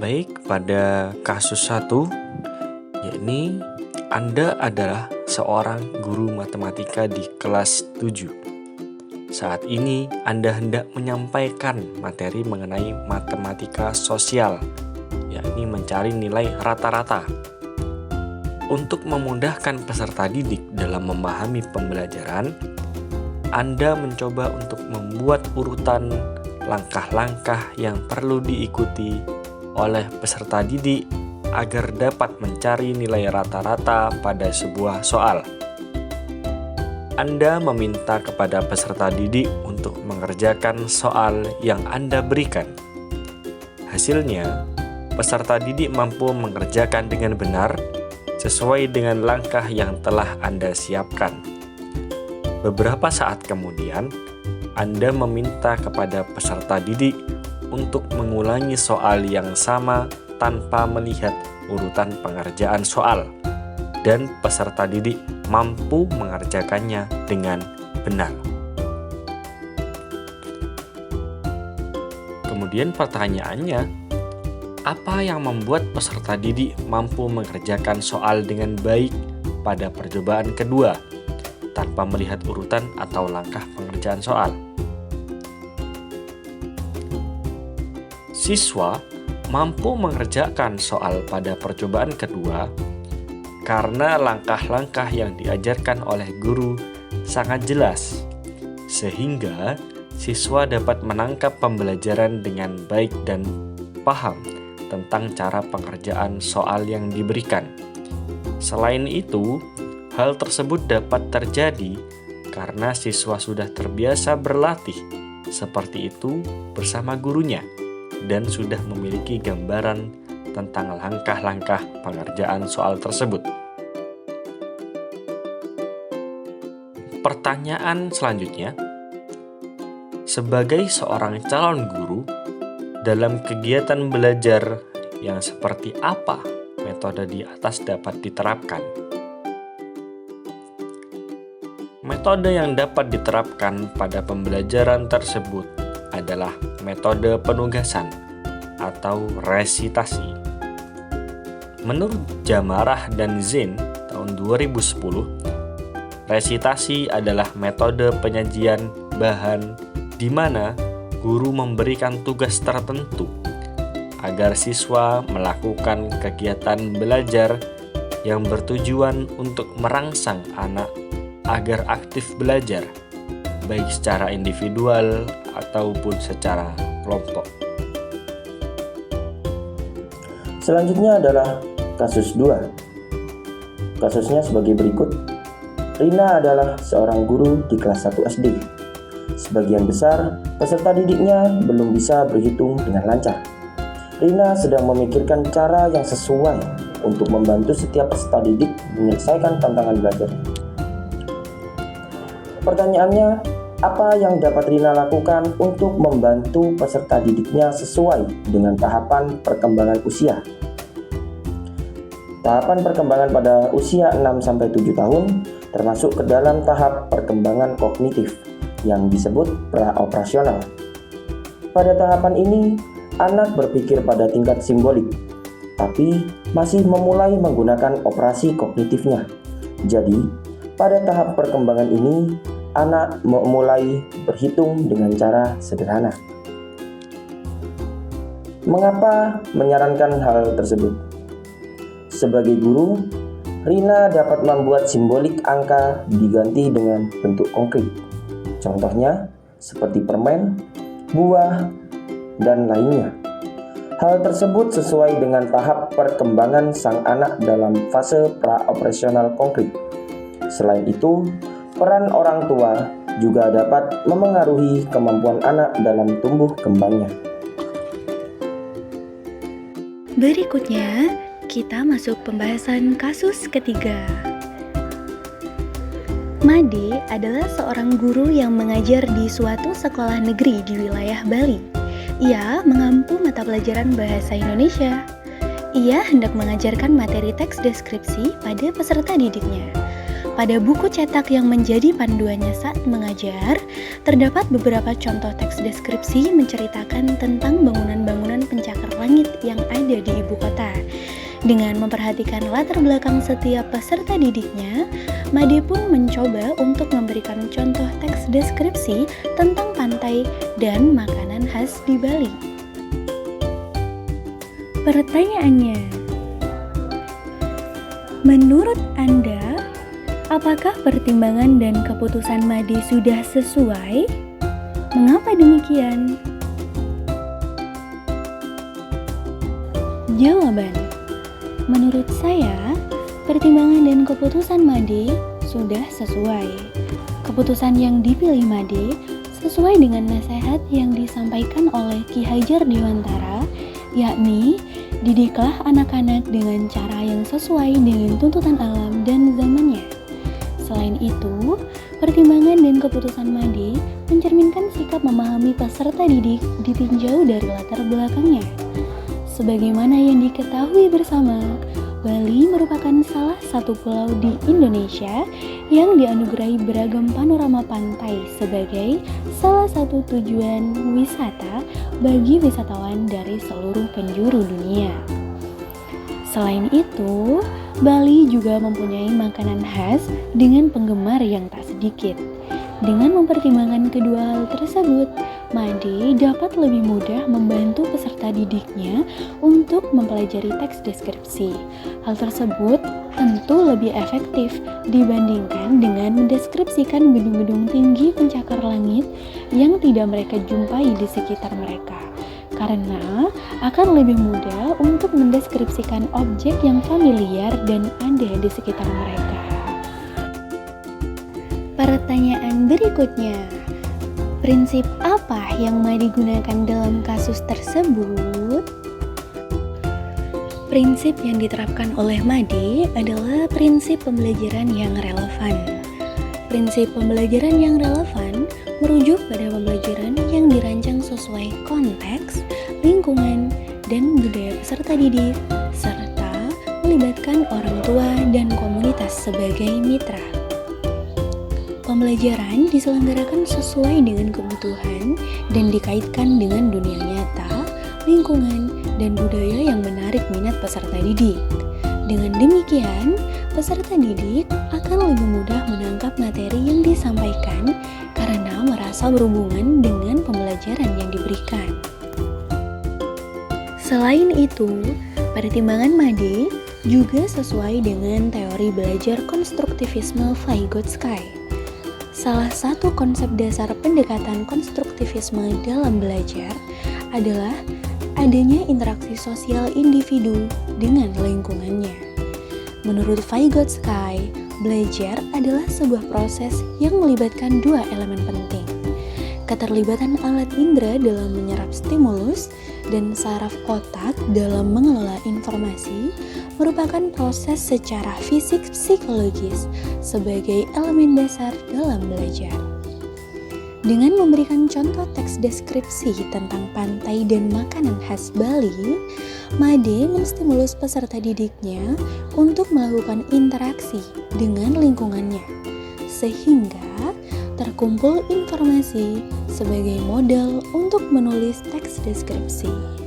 Baik, pada kasus satu, yakni Anda adalah seorang guru matematika di kelas 7. Saat ini Anda hendak menyampaikan materi mengenai matematika sosial, yakni mencari nilai rata-rata. Untuk memudahkan peserta didik dalam memahami pembelajaran, Anda mencoba untuk membuat urutan langkah-langkah yang perlu diikuti oleh peserta didik agar dapat mencari nilai rata-rata pada sebuah soal. Anda meminta kepada peserta didik untuk mengerjakan soal yang Anda berikan. Hasilnya, peserta didik mampu mengerjakan dengan benar sesuai dengan langkah yang telah Anda siapkan. Beberapa saat kemudian, Anda meminta kepada peserta didik untuk mengulangi soal yang sama tanpa melihat urutan pengerjaan soal, dan peserta didik mampu mengerjakannya dengan benar. Kemudian pertanyaannya, apa yang membuat peserta didik mampu mengerjakan soal dengan baik pada percobaan kedua tanpa melihat urutan atau langkah pengerjaan soal? Siswa mampu mengerjakan soal pada percobaan kedua karena langkah-langkah yang diajarkan oleh guru sangat jelas, sehingga siswa dapat menangkap pembelajaran dengan baik dan paham tentang cara pengerjaan soal yang diberikan. Selain itu, hal tersebut dapat terjadi karena siswa sudah terbiasa berlatih seperti itu bersama gurunya dan sudah memiliki gambaran tentang langkah-langkah pengerjaan soal tersebut. Pertanyaan selanjutnya, sebagai seorang calon guru, dalam kegiatan belajar yang seperti apa metode di atas dapat diterapkan? Metode yang dapat diterapkan pada pembelajaran tersebut adalah metode penugasan atau resitasi. Menurut Jamarah dan Zain tahun 2010, resitasi adalah metode penyajian bahan di mana guru memberikan tugas tertentu agar siswa melakukan kegiatan belajar yang bertujuan untuk merangsang anak agar aktif belajar, baik secara individual ataupun secara kelompok. Selanjutnya adalah kasus 2. Kasusnya sebagai berikut. Rina adalah seorang guru di kelas 1 SD. Sebagian besar peserta didiknya belum bisa berhitung dengan lancar. Rina sedang memikirkan cara yang sesuai untuk membantu setiap peserta didik menyelesaikan tantangan belajar. Pertanyaannya, apa yang dapat Rina lakukan untuk membantu peserta didiknya sesuai dengan tahapan perkembangan usia? Tahapan perkembangan pada usia 6-7 tahun termasuk ke dalam tahap perkembangan kognitif yang disebut pra-operasional. Pada tahapan ini, anak berpikir pada tingkat simbolik, tapi masih memulai menggunakan operasi kognitifnya. Jadi, pada tahap perkembangan ini, anak memulai berhitung dengan cara sederhana. Mengapa menyarankan hal tersebut? Sebagai guru, Rina dapat membuat simbolik angka diganti dengan bentuk konkret. Contohnya, seperti permen, buah, dan lainnya. Hal tersebut sesuai dengan tahap perkembangan sang anak dalam fase pra-operasional konkret. Selain itu, peran orang tua juga dapat memengaruhi kemampuan anak dalam tumbuh kembangnya. Berikutnya, kita masuk pembahasan kasus ketiga. Made adalah seorang guru yang mengajar di suatu sekolah negeri di wilayah Bali. Ia mengampu mata pelajaran bahasa Indonesia. Ia hendak mengajarkan materi teks deskripsi pada peserta didiknya. pada buku cetak yang menjadi panduannya saat mengajar, terdapat beberapa contoh teks deskripsi menceritakan tentang bangunan-bangunan pencakar langit yang ada di ibu kota. Dengan memperhatikan latar belakang setiap peserta didiknya, Made pun mencoba untuk memberikan contoh teks deskripsi tentang pantai dan makanan khas di Bali. Pertanyaannya, menurut Anda, apakah pertimbangan dan keputusan Made sudah sesuai? Mengapa demikian? Jawaban: menurut saya, pertimbangan dan keputusan Made sudah sesuai. Keputusan yang dipilih Made sesuai dengan nasihat yang disampaikan oleh Ki Hajar Dewantara, yakni didiklah anak-anak dengan cara yang sesuai dengan tuntutan alam dan zamannya. Selain itu, pertimbangan dan keputusan Made mencerminkan sikap memahami peserta didik ditinjau dari latar belakangnya. Sebagaimana yang diketahui bersama, Bali merupakan salah satu pulau di Indonesia yang dianugerahi beragam panorama pantai sebagai salah satu tujuan wisata bagi wisatawan dari seluruh penjuru dunia. Selain itu, Bali juga mempunyai makanan khas dengan penggemar yang tak sedikit. Dengan mempertimbangkan kedua hal tersebut, Made dapat lebih mudah membantu peserta didiknya untuk mempelajari teks deskripsi. Hal tersebut tentu lebih efektif dibandingkan dengan mendeskripsikan gedung-gedung tinggi pencakar langit yang tidak mereka jumpai di sekitar mereka, karena akan lebih mudah untuk mendeskripsikan objek yang familiar dan ada di sekitar mereka. Pertanyaan berikutnya, prinsip apa yang Made gunakan dalam kasus tersebut? Prinsip yang diterapkan oleh Made adalah prinsip pembelajaran yang relevan. Prinsip pembelajaran yang relevan merujuk pada pembelajaran yang dirancang sesuai konteks, lingkungan, dan budaya peserta didik, serta melibatkan orang tua dan komunitas sebagai mitra. Pembelajaran diselenggarakan sesuai dengan kebutuhan dan dikaitkan dengan dunia nyata, lingkungan, dan budaya yang menarik minat peserta didik. Dengan demikian, peserta didik akan lebih mudah menangkap materi yang disampaikan karena merasa berhubungan dengan pembelajaran yang diberikan. Selain itu, pertimbangan Made juga sesuai dengan teori belajar konstruktivisme Vygotsky. Salah satu konsep dasar pendekatan konstruktivisme dalam belajar adalah adanya interaksi sosial individu dengan lingkungannya. Menurut Vygotsky, belajar adalah sebuah proses yang melibatkan dua elemen penting. Keterlibatan alat indera dalam menyerap stimulus dan saraf otak dalam mengelola informasi merupakan proses secara fisik psikologis sebagai elemen dasar dalam belajar. Dengan memberikan contoh teks deskripsi tentang pantai dan makanan khas Bali, Made menstimulus peserta didiknya untuk melakukan interaksi dengan lingkungannya, sehingga terkumpul informasi sebagai modal untuk menulis teks deskripsi.